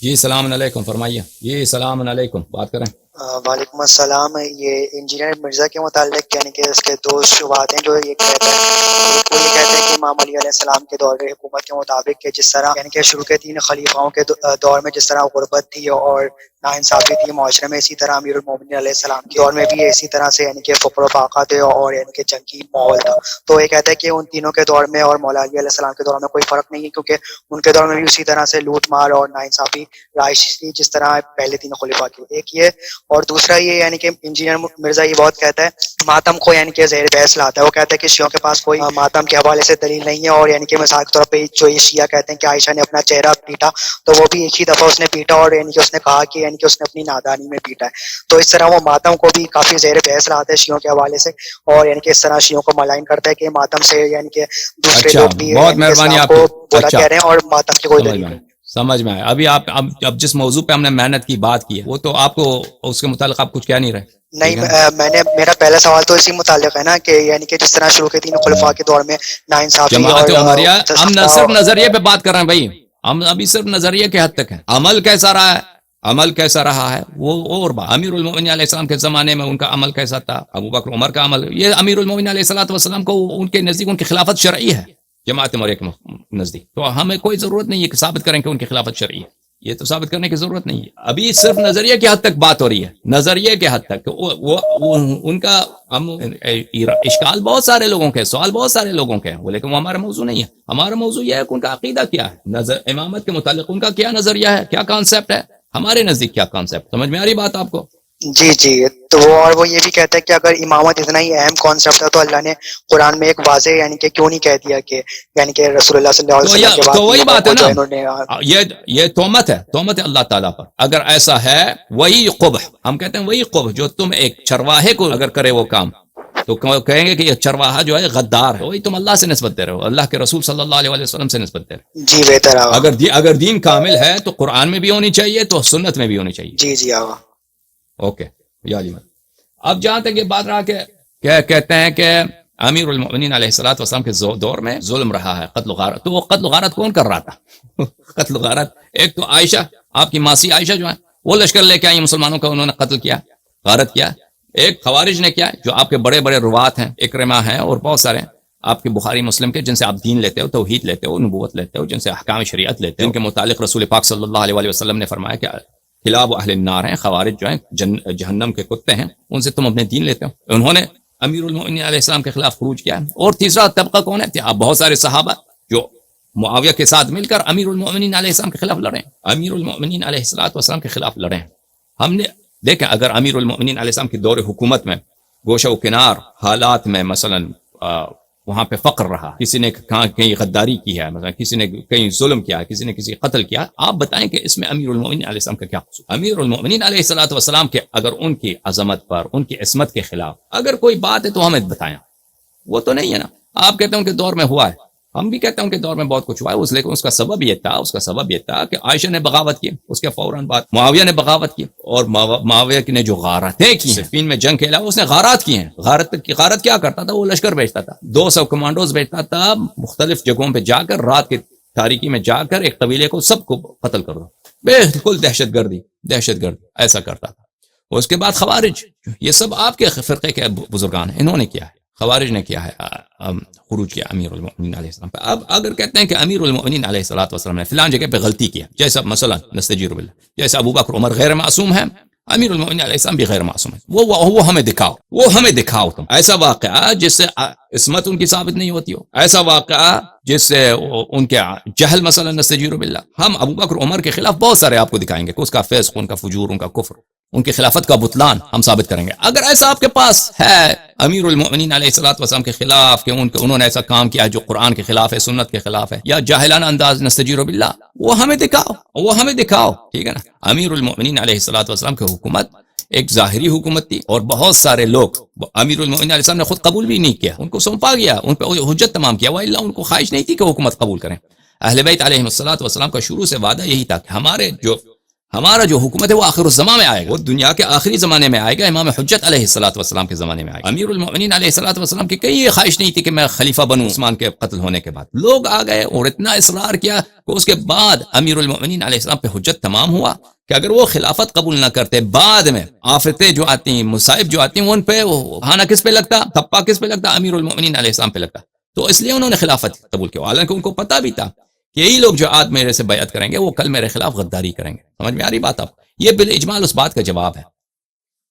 جی السلام علیکم، فرمائیے. جی السلام علیکم، بات کریں. وعلیکم السلام. یہ انجینئر مرزا کے متعلق یعنی کہ اس کے دو شبہات ہیں جو یہ کہتا ہے. ایک وہ یہ کہتا ہے کہ امام علی علیہ السلام کے دور حکومت کے مطابق کہ جس طرح یعنی کہ شروع کے 3 خلیفاؤں کے دور میں جس طرح غربت تھی اور ناانصافی تھی معاشرے میں، اسی طرح امیر المومنین علیہ السلام کے دور میں بھی اسی طرح سے یعنی کہ فقر و فاقہ تھے اور یعنی کہ جنگی ماحول تھا. تو یہ کہتا ہے کہ ان تینوں کے دور میں اور مولا علی علیہ السلام کے دور میں کوئی فرق نہیں ہے، کیونکہ ان کے دور میں بھی اسی طرح سے لوٹ مار اور ناانصافی رائج تھی جس طرح پہلے 3 خلیفاء کی. ایک یہ، اور دوسرا یہ یعنی کہ انجینئر مرزا یہ بہت کہتا ہے ماتم کو یعنی کہ زہر بحث لاتا ہے. وہ کہتا ہے کہ شیعوں کے پاس کوئی ماتم کے حوالے سے دلیل نہیں ہے، اور یعنی کہ مثال کے طور پہ جو یہ شیعہ کہتے ہیں کہ عائشہ نے اپنا چہرہ پیٹا، تو وہ بھی ایک ہی دفعہ اس نے پیٹا اور یعنی کہ اس نے کہا کہ یعنی کہ اس نے اپنی نادانی میں پیٹا ہے. تو اس طرح وہ ماتم کو بھی کافی زہر بحث لاتا ہے شیعوں کے حوالے سے، اور یعنی کہ اس طرح شیعوں کو ملائن کرتا ہے کہ ماتم سے یعنی کہ دوسرے اچھا، لوگ بھی بہت یعنی کہ مہربانی اسلام آپ کو کی. برا اچھا، کہہ رہے ہیں اور ماتم کی کوئی سمجھ دلیل میں آیا، نہیں. سمجھ میں آیا. ابھی آپ اب جس موضوع پہ ہم نے محنت کی بات کی ہے وہ تو آپ کو اس کے متعلق آپ کچھ کہہ نہیں رہے. نہیں، ٹھیک ہے نا. میرا پہلا سوال تو اسی متعلق ہے نا کہ یعنی کہ جس طرح شروع کے 3 خلفاء کے دور میں ناانصافی جماعت اور عمریہ، ہم نہ صرف نظریے پہ بات کر رہے ہیں بھائی، ہم ابھی صرف نظریے کے حد تک ہیں. عمل کیسا رہا ہے، عمل کیسا رہا ہے وہ اور بات. امیر المومنین علیہ السلام کے زمانے میں ان کا عمل کیسا تھا، ابو بکر عمر کا عمل. یہ امیر المومنین علیہ السلام کو ان کے نزدیک ان کی خلافت شرعی ہے جماعت عمریہ کے نزدیک. تو ہمیں کوئی ضرورت نہیں ہے کہ ثابت کریں کہ ان کی خلافت شرعی ہے. یہ تو ثابت کرنے کی ضرورت نہیں ہے. ابھی صرف نظریے کی حد تک بات ہو رہی ہے، نظریے کے حد تک. وہ ان کا اشکال بہت سارے لوگوں کے، سوال بہت سارے لوگوں کے ہیں، لیکن وہ ہمارا موضوع نہیں ہے. ہمارا موضوع یہ ہے کہ ان کا عقیدہ کیا ہے، امامت کے متعلق ان کا کیا نظریہ ہے، کیا کانسیپٹ ہے، ہمارے نزدیک کیا کانسیپٹ. سمجھ میں آ رہی بات آپ کو؟ جی جی. تو وہ یہ بھی کہتا ہے کہ اگر امامت اتنا ہی اہم کانسیپٹ ہے تو اللہ نے قرآن میں ایک واضح یعنی کہ کیوں نہیں کہہ دیا کہ یعنی کہ رسول اللہ صلی اللہ علیہ وسلم کے بعد تو وہی تینوں بات کو ہے جو نا، انہوں نے یہ تہمت ہے، تہمت ہے اللہ تعالیٰ پر. اگر ایسا ہے وہی قبح، ہم کہتے ہیں وہی قبح جو تم ایک چرواہے کو اگر کرے وہ کام تو کہیں گے کہ یہ چرواہا جو ہے غدار ہے. وہی تم اللہ سے نسبت دے رہے ہو، اللہ کے رسول صلی اللہ علیہ وسلم سے نسبت دے رہے ہو. جی بہتر آگا. اگر دین کامل ہے تو قرآن میں بھی ہونی چاہیے، تو سنت میں بھی ہونی چاہیے. جی جی آگا. اوکے یا علی. اب جہاں تک یہ بات رہا کہ کہتے ہیں کہ امیر المؤمنین علیہ الصلوۃ والسلام کے دور میں ظلم رہا ہے، قتل و غارت. تو وہ قتل و غارت کون کر رہا تھا؟ قتل و غارت ایک تو عائشہ، آپ کی ماسی عائشہ جو ہے وہ لشکر لے کے آئی مسلمانوں کا، انہوں نے قتل کیا، غارت کیا. ایک خوارج نے کیا، جو آپ کے بڑے بڑے روات ہیں، اکرمہ ہیں اور بہت سارے ہیں آپ کے بخاری مسلم کے، جن سے آپ دین لیتے ہو، توحید لیتے ہو، نبوت لیتے ہو، جن سے احکام شریعت لیتے ہو، جن کے متعلق رسول پاک صلی اللہ علیہ وسلم نے فرمایا کہ کلاب اہل النار ہیں، خوارج جو ہیں جہنم کے کتے ہیں، ان سے تم اپنے دین لیتے ہو. انہوں نے امیر المؤمنین علیہ السلام کے خلاف خروج کیا. اور تیسرا طبقہ کون ہے؟ آپ بہت سارے صحابہ جو معاویہ کے ساتھ مل کر امیر المؤمنین علیہ السلام کے خلاف لڑے، امیر المؤمنین علیہ السلام کے خلاف لڑے. ہم نے دیکھا اگر امیر المؤمنین علیہ السلام کی دور حکومت میں گوشہ و کنار حالات میں مثلا وہاں پہ فقر رہا، کسی نے کہیں غداری کی ہے، مثلا کسی نے کہیں ظلم کیا، کسی نے کسی قتل کیا، آپ بتائیں کہ اس میں امیر المؤمنین علیہ السلام کا کیا قصور؟ امیر المؤمنین علیہ الصلوۃ والسلام کے اگر ان کی عظمت پر، ان کی عصمت کے خلاف اگر کوئی بات ہے تو ہمیں بتائیں. وہ تو نہیں ہے نا. آپ کہتے ہیں ان کے دور میں ہوا ہے، ہم بھی کہتے ہیں ان کے دور میں بہت کچھ ہوا ہے، لیکن اس کا سبب یہ تھا کہ عائشہ نے بغاوت کی، اس کے فوراً بعد معاویہ نے بغاوت کی، اور معاویہ نے جو غارتیں کی، صفین میں جنگ کے علاوہ اس نے غارات کی ہیں. غارت کیا کرتا تھا؟ وہ لشکر بھیجتا تھا، 200 کمانڈوز بھیجتا تھا، مختلف جگہوں پہ جا کر رات کی تاریکی میں جا کر ایک قبیلے کو سب کو قتل کر دو. بالکل دہشت گردی ایسا کرتا تھا. اس کے بعد خوارج، یہ سب آپ کے فرقے کے بزرگان ہیں، انہوں نے کیا ہے. خوارج نے کیا ہے، خروج کیا امیر المؤمنین علیہ السلام پہ. اب اگر کہتے ہیں کہ امیر المؤمنین علیہ الصلوۃ والسلام نے فلان جگہ پہ غلطی کیا، جیسا مثلا نستجیر باللہ، جیسا ابو بکر عمر غیر معصوم ہے، امیر المؤمنین علیہ السلام بھی غیر معصوم ہے، وہ ہمیں دکھاؤ تم ایسا واقعہ جس سے عصمت ان کی ثابت نہیں ہوتی ہو، ایسا واقعہ جس سے ان کے جہل مثلا نستجیر باللہ. ہم ابو بکر عمر کے خلاف بہت سارے آپ کو دکھائیں گے کہ اس کا فسق، ان کا فجور، ان کا کفر، ان کی خلافت کا بطلان ہم ثابت کریں گے. اگر ایسا آپ کے پاس ہے امیر المؤمنین علیہ الصلوۃ والسلام کے خلاف کہ انہوں نے ایسا کام کیا جو قرآن کے خلاف ہے، سنت کے خلاف ہے، یا جاہلانہ انداز نستجیر باللہ، وہ ہمیں دکھاؤ. ٹھیک ہے نا. امیر المؤمنین علیہ الصلوۃ والسلام کی حکومت ایک ظاہری حکومت تھی، اور بہت سارے لوگ امیر المؤمنین علیہ السلام نے خود قبول بھی نہیں کیا، ان کو سونپا گیا، ان پہ حجت تمام کیا، والا ان کو خواہش نہیں تھی کہ حکومت قبول کریں. اہل بیت علیہ الصلوۃ والسلام کا شروع سے وعدہ یہی تھا کہ ہمارا جو حکومت ہے وہ آخر الزمان میں آئے گا، وہ دنیا کے آخری زمانے میں آئے گا، امام حجت علیہ الصلوۃ والسلام کے زمانے میں آئے گا۔ امیر المؤمنین علیہ الصلوۃ والسلام کی کہیں یہ خواہش نہیں تھی کہ میں خلیفہ بنوں عثمان کے قتل ہونے کے بعد، لوگ آ گئے اور اتنا اصرار کیا کہ اس کے بعد امیر المؤمنین علیہ السلام پہ حجت تمام ہوا کہ اگر وہ خلافت قبول نہ کرتے، بعد میں آفتیں جو آتی ہیں، مصائب جو آتی ہیں، ان پہ بہانہ کس پہ لگتا، تھپا کس پہ لگتا، امیر المؤمنین علیہ السلام پہ لگتا۔ تو اس لیے انہوں نے خلافت قبول کیا، حالانکہ ان کو پتہ بھی تھا کہ یہی لوگ جو آج میرے سے بیعت کریں گے وہ کل میرے خلاف غداری کریں گے۔ سمجھ میں آ رہی بات آپ؟ یہ بالاجمال اس بات کا جواب ہے۔